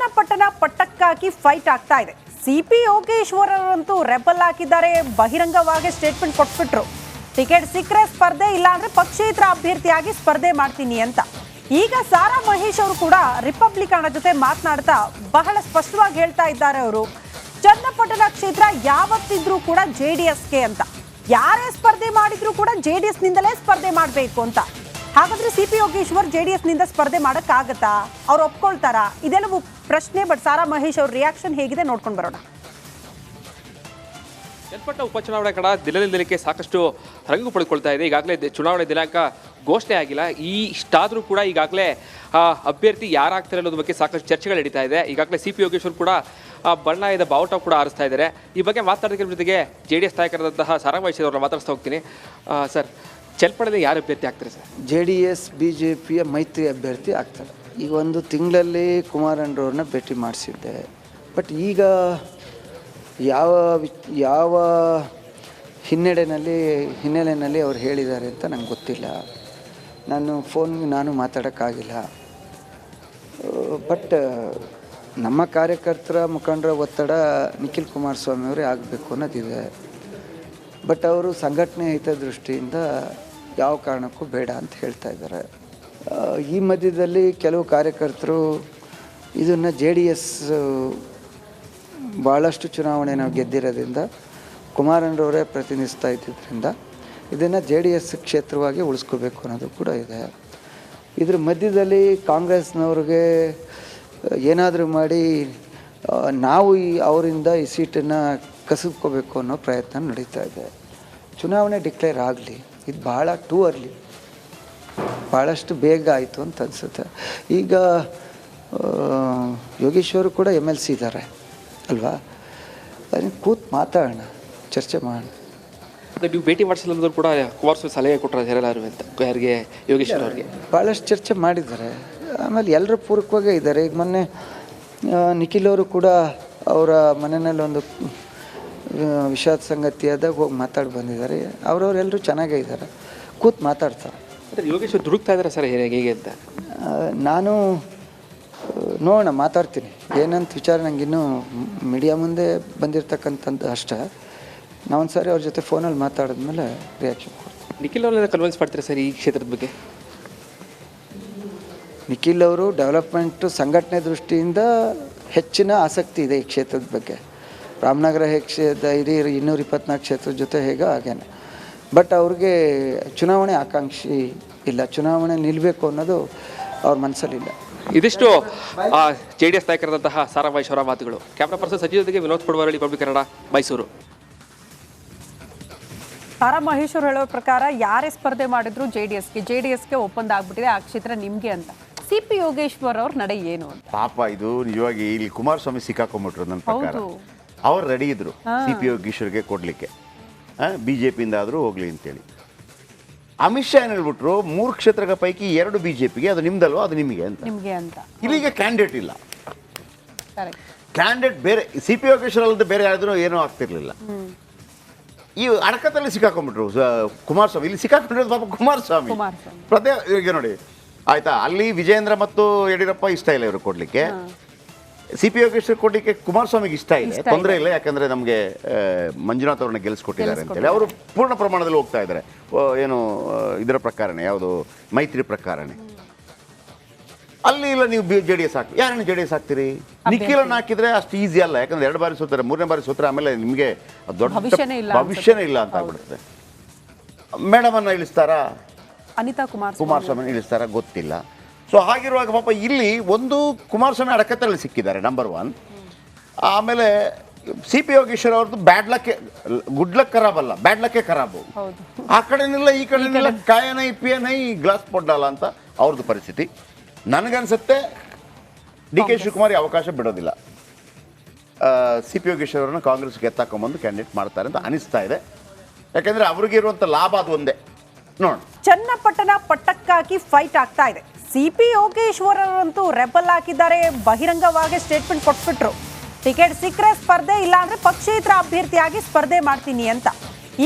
Channapatna ಪಟ್ಟಕ್ಕಾಗಿ fight ಆಗ್ತಾ ಇದೆ. CP Yogeshwar ಅವರಂತೂ ರೆಬಲ್ ಹಾಕಿದ್ದಾರೆ. ಬಹಿರಂಗವಾಗಿ ಸ್ಟೇಟ್ಮೆಂಟ್ ಕೊಟ್ಬಿಟ್ರು, ಟಿಕೆಟ್ ಸಿಕ್ಕರೆ ಸ್ಪರ್ಧೆ, ಇಲ್ಲ ಅಂದ್ರೆ ಪಕ್ಷೇತರ ಅಭ್ಯರ್ಥಿಯಾಗಿ ಸ್ಪರ್ಧೆ ಮಾಡ್ತೀನಿ ಅಂತ. ಈಗ ಸಾರಾ ಮಹೇಶ್ ಅವರು ಕೂಡ ರಿಪಬ್ಲಿಕನ್ ಜೊತೆ ಮಾತನಾಡ್ತಾ ಬಹಳ ಸ್ಪಷ್ಟವಾಗಿ ಹೇಳ್ತಾ ಇದ್ದಾರೆ. ಅವರು ಚನ್ನಪಟ್ಟಣ ಕ್ಷೇತ್ರ ಯಾವತ್ತಿದ್ರೂ ಕೂಡ ಜೆಡಿಎಸ್ಗೆ ಅಂತ, ಯಾರೇ ಸ್ಪರ್ಧೆ ಮಾಡಿದ್ರು ಕೂಡ ಜೆಡಿಎಸ್ ನಿಂದಲೇ ಸ್ಪರ್ಧೆ ಮಾಡಬೇಕು ಅಂತ. ಹಾಗಾದ್ರೆ ಸಿಪಿ ಯೋಗೇಶ್ವರ್ ಜೆಡಿಎಸ್ ನಿಂದ ಸ್ಪರ್ಧೆ ಮಾಡಕ್ಕಾಗತ್ತಾ? ಅವ್ರು ಒಪ್ಕೊಳ್ತಾರಾ? ಇದೆಲ್ಲವೂ ಪ್ರಶ್ನೆ. ಬಟ್ ಸಾರಾ ಮಹೇಶ್ ಅವ್ರ ರಿಯಾಕ್ಷನ್ ಹೇಗಿದೆ ನೋಡ್ಕೊಂಡು ಬರೋಣ. ಚನ್ನಪಟ್ಟಣ ಉಪಚುನಾವಣೆ ಕಡ ದಿನದಿಂದಲೇ ಸಾಕಷ್ಟು ರಂಗು ಪಡೆದುಕೊಳ್ತಾ ಇದೆ. ಈಗಾಗಲೇ ಚುನಾವಣೆ ದಿನಾಂಕ ಘೋಷಣೆ ಆಗಿಲ್ಲ. ಇಷ್ಟಾದರೂ ಕೂಡ ಈಗಾಗಲೇ ಅಭ್ಯರ್ಥಿ ಯಾರಾಗ್ತಾರೆ ಅನ್ನೋದ್ರ ಬಗ್ಗೆ ಸಾಕಷ್ಟು ಚರ್ಚೆಗಳು ನಡೀತಾ ಇದೆ. ಈಗಾಗಲೇ ಸಿಪಿ ಯೋಗೇಶ್ವರ್ ಕೂಡ ಬಣ್ಣದ ಬಾವುಟ ಕೂಡ ಆರಿಸ್ತಾ ಇದ್ದಾರೆ. ಈ ಬಗ್ಗೆ ಮಾತಾಡೋದಕ್ಕೆ ಜೊತೆಗೆ JDS ನಾಯಕರಾದಂತಹ ಸಾರಾ ಮಹೇಶ್ ಅವ್ರನ್ನ ಮಾತಾಡ್ತಾ ಹೋಗ್ತೀನಿ. ಸರ್, ಚನ್ನಪಟ್ಟಣದಲ್ಲಿ ಯಾರು ಅಭ್ಯರ್ಥಿ ಆಗ್ತಾರೆ ಸರ್? JDS BJPಯ ಮೈತ್ರಿ ಅಭ್ಯರ್ಥಿ ಆಗ್ತಾರೆ. ಈಗ ಒಂದು ತಿಂಗಳಲ್ಲಿ ಕುಮಾರಣ್ಣವ್ರನ್ನ ಭೇಟಿ ಮಾಡಿಸಿದ್ದೆ. ಬಟ್ ಈಗ ಯಾವ ಹಿನ್ನೆಲೆಯಲ್ಲಿ ಅವ್ರು ಹೇಳಿದ್ದಾರೆ ಅಂತ ನಂಗೆ ಗೊತ್ತಿಲ್ಲ. ನಾನು ಮಾತಾಡೋಕ್ಕಾಗಿಲ್ಲ. ಬಟ್ ನಮ್ಮ ಕಾರ್ಯಕರ್ತರ ಮುಖಂಡರ ಒತ್ತಡ ನಿಖಿಲ್ ಕುಮಾರಸ್ವಾಮಿ ಅವರೇ ಆಗಬೇಕು ಅನ್ನೋದಿದೆ. ಬಟ್ ಅವರು ಸಂಘಟನೆ ಹಿತದೃಷ್ಟಿಯಿಂದ ಯಾವ ಕಾರಣಕ್ಕೂ ಬೇಡ ಅಂತ ಹೇಳ್ತಾ ಇದ್ದಾರೆ. ಈ ಮಧ್ಯದಲ್ಲಿ ಕೆಲವು ಕಾರ್ಯಕರ್ತರು ಇದನ್ನು JDS ಭಾಳಷ್ಟು ಚುನಾವಣೆ ನಾವು ಗೆದ್ದಿರೋದ್ರಿಂದ ಕುಮಾರಣ್ಣವರೇ ಪ್ರತಿನಿಧಿಸ್ತಾ ಇದ್ದಿದ್ದರಿಂದ ಇದನ್ನು JDS ಕ್ಷೇತ್ರವಾಗಿ ಉಳಿಸ್ಕೋಬೇಕು ಅನ್ನೋದು ಕೂಡ ಇದೆ. ಇದ್ರ ಮಧ್ಯದಲ್ಲಿ ಕಾಂಗ್ರೆಸ್ನವ್ರಿಗೆ ಏನಾದರೂ ಮಾಡಿ ನಾವು ಅವರಿಂದ ಈ ಸೀಟನ್ನು ಕಸಿದ್ಕೋಬೇಕು ಅನ್ನೋ ಪ್ರಯತ್ನ ನಡೀತಾ ಇದೆ. ಚುನಾವಣೆ ಡಿಕ್ಲೇರ್ ಆಗಲಿ, ಇದು ಭಾಳ ಟೂ ಅರ್ಲಿ, ಭಾಳಷ್ಟು ಬೇಗ ಆಯಿತು ಅಂತ ಅನಿಸುತ್ತೆ. ಈಗ ಯೋಗೇಶ್ವರು ಕೂಡ MLC ಇದ್ದಾರೆ ಅಲ್ವಾ? ಅದನ್ನು ಕೂತು ಮಾತಾಡೋಣ, ಚರ್ಚೆ ಮಾಡೋಣ. ನೀವು ಭೇಟಿ ಮಾಡಿಸಲು ಕೂಡ ಕುಮಾರಸ್ವಾಮಿ ಸಲಹೆ ಕೊಟ್ಟರೆ ಯಾರಿಗೆ? ಯೋಗೇಶ್ವರ್ ಅವರಿಗೆ ಭಾಳಷ್ಟು ಚರ್ಚೆ ಮಾಡಿದ್ದಾರೆ. ಆಮೇಲೆ ಎಲ್ಲರೂ ಪೂರಕವಾಗೇ ಇದ್ದಾರೆ. ಈಗ ಮೊನ್ನೆ ನಿಖಿಲ್ ಅವರು ಕೂಡ ಅವರ ಮನೆಯಲ್ಲಿ ಒಂದು ವಿಷಾದ ಸಂಗತಿಯಾದಾಗ ಹೋಗಿ ಮಾತಾಡಿ ಬಂದಿದ್ದಾರೆ. ಅವರವರೆಲ್ಲರೂ ಚೆನ್ನಾಗೇ ಇದ್ದಾರೆ, ಕೂತು ಮಾತಾಡ್ತಾರೆ. ಯೋಗೇಶ್ವರ್ ದುಡುಕ್ತಾ ಇದ್ದಾರೆ ಸರ್ ಹೇಗೆ ಅಂತ ನಾನು ನೋಡೋಣ, ಮಾತಾಡ್ತೀನಿ. ಏನಂತ ವಿಚಾರ ನನಗಿನ್ನೂ ಮೀಡಿಯಾ ಮುಂದೆ ಬಂದಿರತಕ್ಕಂಥದ್ದು ಅಷ್ಟೇ. ನಾವೊಂದು ಸಾರಿ ಅವ್ರ ಜೊತೆ ಫೋನಲ್ಲಿ ಮಾತಾಡಿದ್ಮೇಲೆ ರಿಯಾಕ್ಷನ್ ಕೊಡ್ತೀನಿ. ನಿಖಿಲ್ ಅವ್ರನ್ನ ಕನ್ವಿನ್ಸ್ ಮಾಡ್ತೀರಾ ಸರ್ ಈ ಕ್ಷೇತ್ರದ ಬಗ್ಗೆ? ನಿಖಿಲ್ ಅವರು ಡೆವಲಪ್ಮೆಂಟು ಸಂಘಟನೆ ದೃಷ್ಟಿಯಿಂದ ಹೆಚ್ಚಿನ ಆಸಕ್ತಿ ಇದೆ ಈ ಕ್ಷೇತ್ರದ ಬಗ್ಗೆ. ರಾಮನಗರ ಕ್ಷೇತ್ರ ಇಡೀ 224 ಕ್ಷೇತ್ರದ ಜೊತೆ ಹೇಗೋ ಹಾಗೇನೆ. ಬಟ್ ಅವ್ರಿಗೆ ಚುನಾವಣೆ ಆಕಾಂಕ್ಷಿ ಇಲ್ಲ, ಚುನಾವಣೆ ನಿಲ್ಲಬೇಕು ಅನ್ನೋದು ಅವ್ರ ಮನಸ್ಸಲ್ಲಿಲ್ಲ. ಇದಿಷ್ಟು JDS ನಾಯಕರಾದಂತಹ ಸಾರಾ ಮಹೇಶ್ ಅವರ ಮಾತುಗಳು. ಕ್ಯಾಮ್ರಾ ಪರ್ಸನ್ ಸಚಿವ ಜೊತೆಗೆ ವಿನೋದ್ ಪಡ್ವಾರಳ್ಳಿ, ಪಬ್ಲಿಕ್ ಕನ್ನಡ, ಮೈಸೂರು. ಸಾರಾ ಮಹೇಶ್ ಅವರು ಹೇಳೋ ಪ್ರಕಾರ ಯಾರೇ ಸ್ಪರ್ಧೆ ಮಾಡಿದ್ರು JDSಗೆ ಒಪ್ಪಂದ ಆಗ್ಬಿಟ್ಟಿದೆ, ಆ ಕ್ಷೇತ್ರ ನಿಮ್ಗೆ ಅಂತ. ಸಿಪಿ ಯೋಗೇಶ್ವರ್ ಅವ್ರ ನಡೆ ಏನು ಅಂತ? ಪಾಪ ಇದು ನಿಜವಾಗಿ ಇಲ್ಲಿ ಕುಮಾರಸ್ವಾಮಿ ಸಿಕ್ಕಾಕೊಂಡ್ಬಿಟ್ರು. ನನ್ನ ಪ್ರಕಾರ ಅವ್ರು ರೆಡಿ ಇದ್ರು ಸಿಪಿ ಯೋಗೇಶ್ವರ್ಗೆ ಕೊಡ್ಲಿಕ್ಕೆ, BJPಯಿಂದ ಆದರೂ ಹೋಗ್ಲಿ ಅಂತೇಳಿ. ಅಮಿತ್ ಶಾ ಏನು ಹೇಳ್ಬಿಟ್ರು, 3 ಕ್ಷೇತ್ರಗಳ ಪೈಕಿ 2 BJPಗೆ, ಅದು ನಿಮ್ದಲ್ವಾ, ಅದು ನಿಮಗೆ ಅಂತ. ಇಲ್ಲಿಗೆ ಕ್ಯಾಂಡಿಡೇಟ್ ಇಲ್ಲ. ಕ್ಯಾಂಡಿಡೇಟ್ ಬೇರೆ ಸಿಪಿ ಯೋಗೇಶ್ವರ್ ಅಲ್ಲದೆ ಬೇರೆ ಯಾರಾದ್ರೂ ಏನೂ ಆಗ್ತಿರ್ಲಿಲ್ಲ. ಈ ಅಡಕತ್ತಲ್ಲಿ ಸಿಕ್ಕಾಕೊಂಡ್ಬಿಟ್ರು ಕುಮಾರಸ್ವಾಮಿ. ಇಲ್ಲಿ ಸಿಕ್ಕಾಕೊಂಡಿರೋದು ಪಾಪ ಕುಮಾರಸ್ವಾಮಿ. ಈಗ ನೋಡಿ ಆಯ್ತಾ, ಅಲ್ಲಿ ವಿಜೇಂದ್ರ ಮತ್ತು ಯಡಿಯೂರಪ್ಪ ಇಷ್ಟ ಇಲ್ಲ ಇವರು ಕೊಡ್ಲಿಕ್ಕೆ. ಸಿಪಿ ಯೋಗೇಶ್ವರ್ ಕೊಡ್ಲಿಕ್ಕೆ ಕುಮಾರಸ್ವಾಮಿಗೆ ಇಷ್ಟ ಇಲ್ಲ, ತೊಂದರೆ ಇಲ್ಲ, ಯಾಕಂದ್ರೆ ನಮಗೆ ಮಂಜುನಾಥ್ ಅವ್ರನ್ನ ಗೆಲ್ಲಿಸ್ಕೊಟ್ಟಿದ್ದಾರೆ ಅಂತೇಳಿ ಅವರು ಪೂರ್ಣ ಪ್ರಮಾಣದಲ್ಲಿ ಹೋಗ್ತಾ ಇದ್ದಾರೆ. ಏನು ಇದರ ಪ್ರಕಾರನೇ, ಯಾವುದು ಮೈತ್ರಿ ಪ್ರಕಾರನೇ. ಅಲ್ಲಿ ಇಲ್ಲ, ನೀವು JDS ಹಾಕಿ, ಯಾರನ್ನು JDS ಹಾಕ್ತೀರಿ? ನಿಖಿಲನ್ನು ಹಾಕಿದ್ರೆ ಅಷ್ಟು ಈಸಿ ಅಲ್ಲ, ಯಾಕಂದ್ರೆ 2 ಬಾರಿ ಸೋತಾರೆ, 3ನೇ ಬಾರಿ ಸೋತ್ರೆ ಆಮೇಲೆ ನಿಮಗೆ ದೊಡ್ಡ ಭವಿಷ್ಯನೇ ಇಲ್ಲ ಅಂತ ಆಗ್ಬಿಡುತ್ತೆ. ಮೇಡಮ್ ಅನ್ನ ಇಳಿಸ್ತಾರಾ, ಅನಿತಾ ಕುಮಾರಸ್ವಾಮಿ ಇಳಿಸ್ತಾರಾ ಗೊತ್ತಿಲ್ಲ. ಸೊ ಹಾಗಿರುವಾಗ ಪಾಪ ಇಲ್ಲಿ ಒಂದು ಕುಮಾರಸ್ವಾಮಿ ಅಡಕತ್ತಲ್ಲಿ ಸಿಕ್ಕಿದ್ದಾರೆ, ನಂಬರ್ 1. ಆಮೇಲೆ ಸಿಪಿ ಯೋಗೇಶ್ವರ್ ಅವ್ರದ್ದು ಬ್ಯಾಡ್ ಲಕ್ಕೆ, ಗುಡ್ ಲಕ್ ಖರಾಬ್ ಅಲ್ಲ, ಬ್ಯಾಡ್ ಲಕ್ಕೆ ಖರಾಬು. ಆ ಕಡೆನಿಲ್ಲ ಈ ಕಡೆನಿಲ್ಲ, ಕಾಯನೈ ಪಿಯನೈ ಗ್ಲಾಸ್ ಪೊಡ್ಡಲ್ಲ ಅಂತ ಅವ್ರದ್ದು ಪರಿಸ್ಥಿತಿ. ನನಗನ್ಸುತ್ತೆ DK ಶಿವಕುಮಾರ್ ಅವಕಾಶ ಬಿಡೋದಿಲ್ಲ. ಸಿಪಿ ಯೋಗೇಶ್ವರ್ ಅವ್ರನ್ನ ಕಾಂಗ್ರೆಸ್ಗೆ ಎತ್ತಾಕೊಂಬಂದು ಕ್ಯಾಂಡಿಡೇಟ್ ಮಾಡ್ತಾರೆ ಅಂತ ಅನಿಸ್ತಾ ಇದೆ. ಯಾಕಂದ್ರೆ ಅವ್ರಿಗೆ ಇರುವಂಥ ಲಾಭ ಅದು ಒಂದೇ. ನೋಡೋಣ. ಚನ್ನಪಟ್ಟಣ ಪಟ್ಟಕ್ಕಾಗಿ ಫೈಟ್ ಆಗ್ತಾ ಇದೆ. ಸಿಪಿ ಯೋಗೇಶ್ವರ್ ಅವರಂತೂ ರೆಬಲ್ ಹಾಕಿದ್ದಾರೆ. ಬಹಿರಂಗವಾಗಿ ಸ್ಟೇಟ್ಮೆಂಟ್ ಕೊಟ್ಬಿಟ್ರು, ಟಿಕೆಟ್ ಸಿಕ್ಕರೆ ಸ್ಪರ್ಧೆ, ಇಲ್ಲ ಅಂದ್ರೆ ಪಕ್ಷೇತರ ಅಭ್ಯರ್ಥಿಯಾಗಿ ಸ್ಪರ್ಧೆ ಮಾಡ್ತೀನಿ ಅಂತ.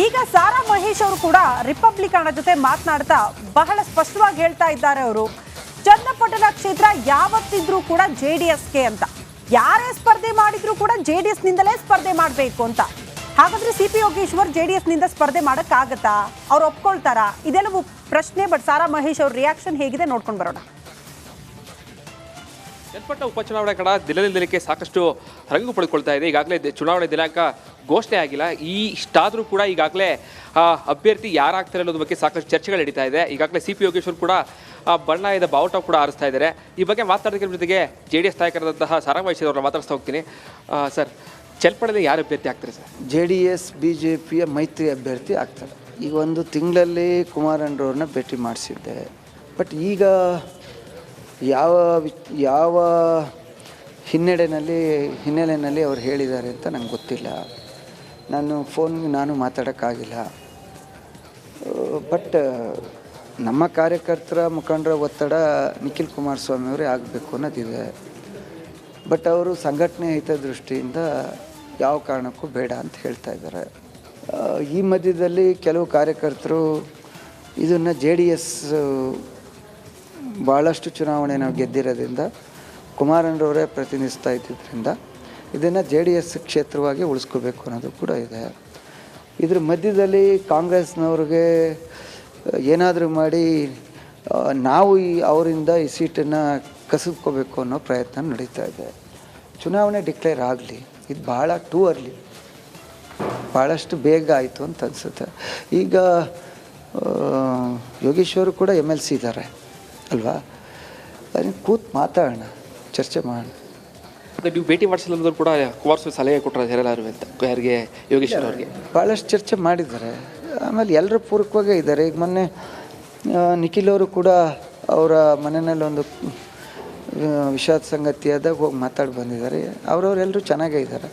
ಈಗ ಸಾರಾ ಮಹೇಶ್ ಅವರು ಕೂಡ ರಿಪಬ್ಲಿಕನ್ ಜೊತೆ ಮಾತನಾಡ್ತಾ ಬಹಳ ಸ್ಪಷ್ಟವಾಗಿ ಹೇಳ್ತಾ ಇದ್ದಾರೆ. ಅವರು ಚನ್ನಪಟ್ಟಣ ಕ್ಷೇತ್ರ ಯಾವತ್ತಿದ್ರೂ ಕೂಡ ಜೆಡಿಎಸ್ಗೆ ಅಂತ, ಯಾರೇ ಸ್ಪರ್ಧೆ ಮಾಡಿದ್ರು ಕೂಡ JDS ನಿಂದಲೇ ಸ್ಪರ್ಧೆ ಮಾಡಬೇಕು ಅಂತ. ಹಾಗಾದ್ರೆ CP ಯೋಗೇಶ್ವರ್ JDS ನಿಂದ ಸ್ಪರ್ಧೆ ಮಾಡಕ್ಕಾಗತ್ತಾ? ಅವ್ರು ಒಪ್ಕೊಳ್ತಾರಾ? ಇದೆಲ್ಲವೂ ಪ್ರಶ್ನೆ. ಬಟ್ ಸಾರಾ ಮಹೇಶ್ ಅವ್ರ ರಿಯಾಕ್ಷನ್ ಹೇಗಿದೆ ನೋಡ್ಕೊಂಡು ಬರೋಣ. ಚನ್ನಪಟ್ಟಣ ಉಪಚುನಾವಣೆ ಕಡ ದಿನದಿಂದ ದಿನಕ್ಕೆ ಸಾಕಷ್ಟು ರಂಗು ಪಡೆದುಕೊಳ್ತಾ ಇದೆ. ಈಗಾಗಲೇ ಚುನಾವಣೆ ದಿನಾಂಕ ಘೋಷಣೆ ಆಗಿಲ್ಲ. ಇಷ್ಟಾದರೂ ಕೂಡ ಈಗಾಗಲೇ ಅಭ್ಯರ್ಥಿ ಯಾರಾಗ್ತಾರೆ ಅನ್ನೋದ್ರ ಬಗ್ಗೆ ಸಾಕಷ್ಟು ಚರ್ಚೆಗಳು ನಡೀತಾ ಇದೆ. ಈಗಾಗಲೇ CP ಯೋಗೇಶ್ವರ್ ಕೂಡ ಬಣ್ಣದ ಬಾವುಟ ಕೂಡ ಆರಿಸ್ತಾ ಇದ್ದಾರೆ. ಈ ಬಗ್ಗೆ ಮಾತಾಡೋದಕ್ಕೆ ಜೊತೆಗೆ JDS ನಾಯಕರಾದಂತಹ ಸಾರಾ ಮಹೇಶ್ ಅವ್ರನ್ನ ಮಾತಾಡ್ತಾ ಹೋಗ್ತೀನಿ. ಸರ್, ಚನ್ನಪಟ್ಟಣದಲ್ಲಿ ಯಾರು ಅಭ್ಯರ್ಥಿ ಆಗ್ತಾರೆ ಸರ್? JDS BJPಯ ಮೈತ್ರಿ ಅಭ್ಯರ್ಥಿ ಆಗ್ತಾರೆ. ಈಗ ಒಂದು ತಿಂಗಳಲ್ಲಿ ಕುಮಾರಣ್ಣವ್ರನ್ನ ಭೇಟಿ ಮಾಡಿಸಿದ್ದೆ. ಬಟ್ ಈಗ ಯಾವ ಹಿನ್ನೆಲೆಯಲ್ಲಿ ಅವ್ರು ಹೇಳಿದ್ದಾರೆ ಅಂತ ನಂಗೆ ಗೊತ್ತಿಲ್ಲ. ನಾನು ಮಾತಾಡೋಕ್ಕಾಗಿಲ್ಲ. ಬಟ್ ನಮ್ಮ ಕಾರ್ಯಕರ್ತರ ಮುಖಂಡರ ಒತ್ತಡ ನಿಖಿಲ್ ಕುಮಾರಸ್ವಾಮಿ ಅವರೇ ಆಗಬೇಕು ಅನ್ನೋದಿದೆ. ಬಟ್ ಅವರು ಸಂಘಟನೆ ಹಿತದೃಷ್ಟಿಯಿಂದ ಯಾವ ಕಾರಣಕ್ಕೂ ಬೇಡ ಅಂತ ಹೇಳ್ತಾ ಇದ್ದಾರೆ. ಈ ಮಧ್ಯದಲ್ಲಿ ಕೆಲವು ಕಾರ್ಯಕರ್ತರು ಇದನ್ನು JDS ಭಾಳಷ್ಟು ಚುನಾವಣೆ ನಾವು ಗೆದ್ದಿರೋದ್ರಿಂದ ಕುಮಾರಣ್ಣವರೇ ಪ್ರತಿನಿಧಿಸ್ತಾ ಇದ್ದಿದ್ದರಿಂದ ಇದನ್ನು JDS ಕ್ಷೇತ್ರವಾಗಿ ಉಳಿಸ್ಕೋಬೇಕು ಅನ್ನೋದು ಕೂಡ ಇದೆ. ಇದ್ರ ಮಧ್ಯದಲ್ಲಿ ಕಾಂಗ್ರೆಸ್ನವ್ರಿಗೆ ಏನಾದರೂ ಮಾಡಿ ನಾವು ಅವರಿಂದ ಈ ಸೀಟನ್ನು ಕಸಿದ್ಕೋಬೇಕು ಅನ್ನೋ ಪ್ರಯತ್ನ ನಡೀತಾ ಇದೆ. ಚುನಾವಣೆ ಡಿಕ್ಲೇರ್ ಆಗಲಿ, ಇದು ಭಾಳ ಟೂ ಅರ್ಲಿ, ಭಾಳಷ್ಟು ಬೇಗ ಆಯಿತು ಅಂತ ಅನಿಸುತ್ತೆ. ಈಗ ಯೋಗೇಶ್ವರು ಕೂಡ MLC ಇದ್ದಾರೆ ಅಲ್ವಾ? ಅದನ್ನು ಕೂತು ಮಾತಾಡೋಣ, ಚರ್ಚೆ ಮಾಡೋಣ. ನೀವು ಭೇಟಿ ಮಾಡಿಸಲು ಕೂಡ ಕುಮಾರಸ್ವಾಮಿ ಸಲಹೆ ಕೊಟ್ಟರು ಅಂತ ಯಾರಿಗೆ? ಯೋಗೇಶ್ವರ್ ಅವರಿಗೆ ಭಾಳಷ್ಟು ಚರ್ಚೆ ಮಾಡಿದ್ದಾರೆ. ಆಮೇಲೆ ಎಲ್ಲರೂ ಪೂರಕವಾಗೇ ಇದ್ದಾರೆ. ಈಗ ಮೊನ್ನೆ ನಿಖಿಲ್ ಅವರು ಕೂಡ ಅವರ ಮನೆಯಲ್ಲಿ ಒಂದು ವಿಷಾದ ಸಂಗತಿಯಾದಾಗ ಹೋಗಿ ಮಾತಾಡಿ ಬಂದಿದ್ದಾರೆ. ಅವರವರೆಲ್ಲರೂ ಚೆನ್ನಾಗೇ ಇದ್ದಾರೆ,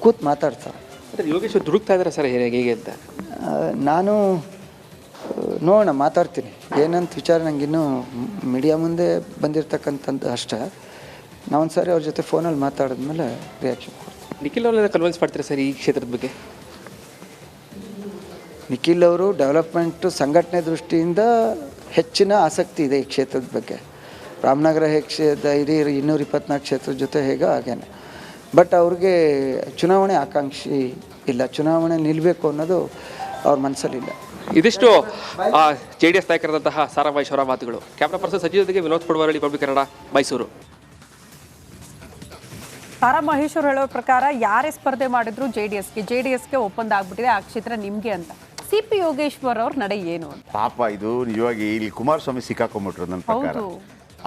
ಕೂತು ಮಾತಾಡ್ತಾರೆ. ಯೋಗೇಶ್ವರ್ ದುಡುಕ್ತಾ ಇದ್ದಾರೆ ಸರ್ ಹೇಗೆ ಅಂತ ನಾನು ನೋಡೋಣ, ಮಾತಾಡ್ತೀನಿ. ಏನಂತ ವಿಚಾರ ನನಗಿನ್ನೂ ಮೀಡಿಯಾ ಮುಂದೆ ಬಂದಿರತಕ್ಕಂಥದ್ದು ಅಷ್ಟೇ. ನಾವೊಂದು ಸಾರಿ ಅವ್ರ ಜೊತೆ ಫೋನಲ್ಲಿ ಮಾತಾಡಿದ್ಮೇಲೆ ರಿಯಾಕ್ಷನ್ ಕೊಡ್ತೀನಿ. ನಿಖಿಲ್ ಅವ್ರನ್ನ ಕನ್ವಿನ್ಸ್ ಮಾಡ್ತೀರಾ ಸರ್ ಈ ಕ್ಷೇತ್ರದ ಬಗ್ಗೆ? ನಿಖಿಲ್ ಅವರು ಡೆವಲಪ್ಮೆಂಟು ಸಂಘಟನೆ ದೃಷ್ಟಿಯಿಂದ ಹೆಚ್ಚಿನ ಆಸಕ್ತಿ ಇದೆ ಈ ಕ್ಷೇತ್ರದ ಬಗ್ಗೆ. ರಾಮನಗರ ಕ್ಷೇತ್ರ ಇಡೀ 224 ಕ್ಷೇತ್ರದ ಜೊತೆ ಹಾಗೇನೆ. ಬಟ್ ಅವ್ರಿಗೆ ಚುನಾವಣೆ ಆಕಾಂಕ್ಷಿ ಇಲ್ಲ, ಚುನಾವಣೆ ನಿಲ್ಲಬೇಕು ಅನ್ನೋದು ಅವ್ರ ಮನಸ್ಸಲ್ಲಿಲ್ಲ. ಇದಿಷ್ಟು JDS ನಾಯಕರಾದಂತಹ ಸಾರಾ ಮಹೇಶ್ ಅವರ ಮಾತುಗಳು. ಕ್ಯಾಮ್ರಾ ಪರ್ಸನ್ ಸಚಿವ ಜೊತೆಗೆ ವಿನೋದ್ ಪಡ್ವಾರಳ್ಳಿ, ಪಬ್ಲಿಕ್ ಕನ್ನಡ, ಮೈಸೂರು. ಸಾರಾ ಮಹೇಶ್ ಅವರು ಹೇಳೋ ಪ್ರಕಾರ ಯಾರೇ ಸ್ಪರ್ಧೆ ಮಾಡಿದ್ರು JDSಗೆ ಒಪ್ಪಂದ ಆಗ್ಬಿಟ್ಟಿದೆ, ಆ ಕ್ಷೇತ್ರ ನಿಮ್ಗೆ ಅಂತ. CP ಯೋಗೇಶ್ವರ್ ಅವ್ರ ನಡೆ ಏನು ಅಂತ ಪಾಪ ಇದು ನಿಜವಾಗಿ ಇಲ್ಲಿ ಕುಮಾರಸ್ವಾಮಿ ಸಿಕ್ಕಾಕೊಂಡ್ಬಿಟ್ರು. ನನ್ನ ಪ್ರಕಾರ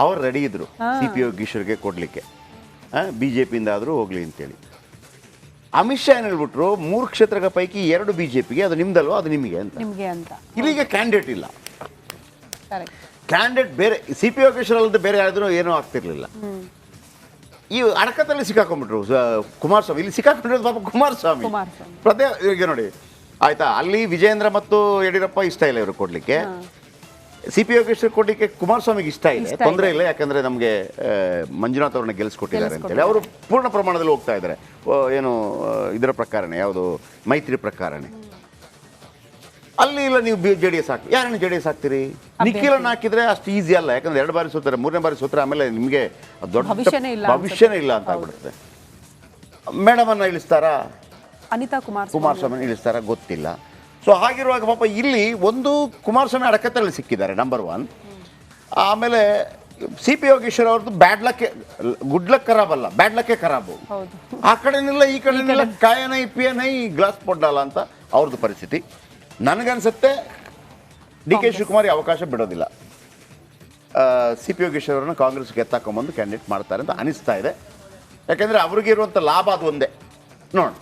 ಅವ್ರು ರೆಡಿ ಇದ್ರು CP ಯೋಗೇಶ್ವರ್ಗೆ ಕೊಡ್ಲಿಕ್ಕೆ, BJPಯಿಂದ ಆದರೂ ಹೋಗ್ಲಿ ಅಂತೇಳಿ. ಅಮಿತ್ ಶಾ ಏನು ಹೇಳ್ಬಿಟ್ರು, 3 ಕ್ಷೇತ್ರಗಳ ಪೈಕಿ 2 BJPಗೆ, ಅದು ನಿಮ್ದಲ್ವಾ ಅದು ನಿಮಗೆ ಅಂತ. ಇಲ್ಲಿಗ ಕ್ಯಾಂಡಿಡೇಟ್ ಇಲ್ಲ, ಕ್ಯಾಂಡಿಡೇಟ್ ಬೇರೆ. CP ಯೋಗೇಶ್ವರ್ ಅಲ್ಲದೆ ಬೇರೆ ಯಾರಾದ್ರೂ ಏನೂ ಆಗ್ತಿರ್ಲಿಲ್ಲ. ಈ ಅಡಕದಲ್ಲಿ ಸಿಕ್ಕಾಕೊಂಡ್ಬಿಟ್ರು ಕುಮಾರಸ್ವಾಮಿ. ಇಲ್ಲಿ ಸಿಕ್ಕಾಕೊಂಡಿರೋದು ಪಾಪ ಕುಮಾರಸ್ವಾಮಿ. ಈಗ ನೋಡಿ ಆಯ್ತಾ, ಅಲ್ಲಿ ವಿಜೇಂದ್ರ ಮತ್ತು ಯಡಿಯೂರಪ್ಪ ಇಷ್ಟ ಇಲ್ಲ ಇವರು ಕೊಡ್ಲಿಕ್ಕೆ. CP ಯೋಗೇಶ್ವರ್ ಕೊಡ್ಲಿಕ್ಕೆ ಕುಮಾರಸ್ವಾಮಿಗೆ ಇಷ್ಟ ಇದೆ, ತೊಂದರೆ ಇಲ್ಲ. ಯಾಕಂದ್ರೆ ನಮಗೆ ಮಂಜುನಾಥ್ ಅವ್ರನ್ನ ಗೆಲ್ಲಿಸ್ಕೊಟ್ಟಿದ್ದಾರೆ ಅಂತೇಳಿ ಅವರು ಪೂರ್ಣ ಪ್ರಮಾಣದಲ್ಲಿ ಹೋಗ್ತಾ ಇದ್ದಾರೆ. ಏನು ಇದರ ಪ್ರಕಾರನೇ, ಯಾವುದು ಮೈತ್ರಿ ಪ್ರಕಾರನೇ. ಅಲ್ಲಿ ಇಲ್ಲ, ನೀವು JDS ಹಾಕಿ. ಯಾರನ್ನು JDS ಹಾಕ್ತೀರಿ? ನಿಖಿಲನ್ನು ಹಾಕಿದ್ರೆ ಅಷ್ಟು ಈಸಿ ಅಲ್ಲ. ಯಾಕಂದ್ರೆ 2 ಬಾರಿ ಸೋತಾರೆ, 3ನೇ ಬಾರಿ ಸೋತ್ರೆ ಆಮೇಲೆ ನಿಮಗೆ ದೊಡ್ಡ ಭವಿಷ್ಯನೇ ಇಲ್ಲ ಅಂತ ಆಗ್ಬಿಡುತ್ತೆ. ಮೇಡಮನ್ನು ಇಳಿಸ್ತಾರಾ, ಅನಿತಾ ಕುಮಾರಸ್ವಾಮಿ ಇಳಿಸ್ತಾರ ಗೊತ್ತಿಲ್ಲ. ಸೊ ಹಾಗಿರುವಾಗ ಪಾಪ ಇಲ್ಲಿ ಒಂದು ಕುಮಾರಸ್ವಾಮಿ ಅಡಕತ್ತಲ್ಲಿ ಸಿಕ್ಕಿದ್ದಾರೆ, ನಂಬರ್ 1. ಆಮೇಲೆ CP ಯೋಗೇಶ್ವರ್ ಅವ್ರದ್ದು ಬ್ಯಾಡ್ ಲಕ್, ಗುಡ್ ಲಕ್ ಖರಾಬ್ ಅಲ್ಲ, ಬ್ಯಾಡ್ ಲಕ್ಕೇ ಖರಾಬು. ಆ ಕಡೆನಿಲ್ಲ ಈ ಕಡೆನಿಲ್ಲ, ಕಾಯನೈ ಪಿಯನೈ ಗ್ಲಾಸ್ ಪೊಡ್ಡಲ್ಲ ಅಂತ ಅವ್ರದ್ದು ಪರಿಸ್ಥಿತಿ. ನನಗನ್ಸುತ್ತೆ DK ಶಿವಕುಮಾರ್ ಅವಕಾಶ ಬಿಡೋದಿಲ್ಲ. CP ಯೋಗೇಶ್ವರ್ ಅವ್ರನ್ನ ಕಾಂಗ್ರೆಸ್ಗೆ ಎತ್ತಾಕೊಂಬಂದು ಕ್ಯಾಂಡಿಡೇಟ್ ಮಾಡ್ತಾರೆ ಅಂತ ಅನಿಸ್ತಾ ಇದೆ. ಯಾಕೆಂದರೆ ಅವ್ರಿಗೆ ಇರುವಂಥ ಲಾಭ ಅದು ಒಂದೇ. ನೋಡೋಣ.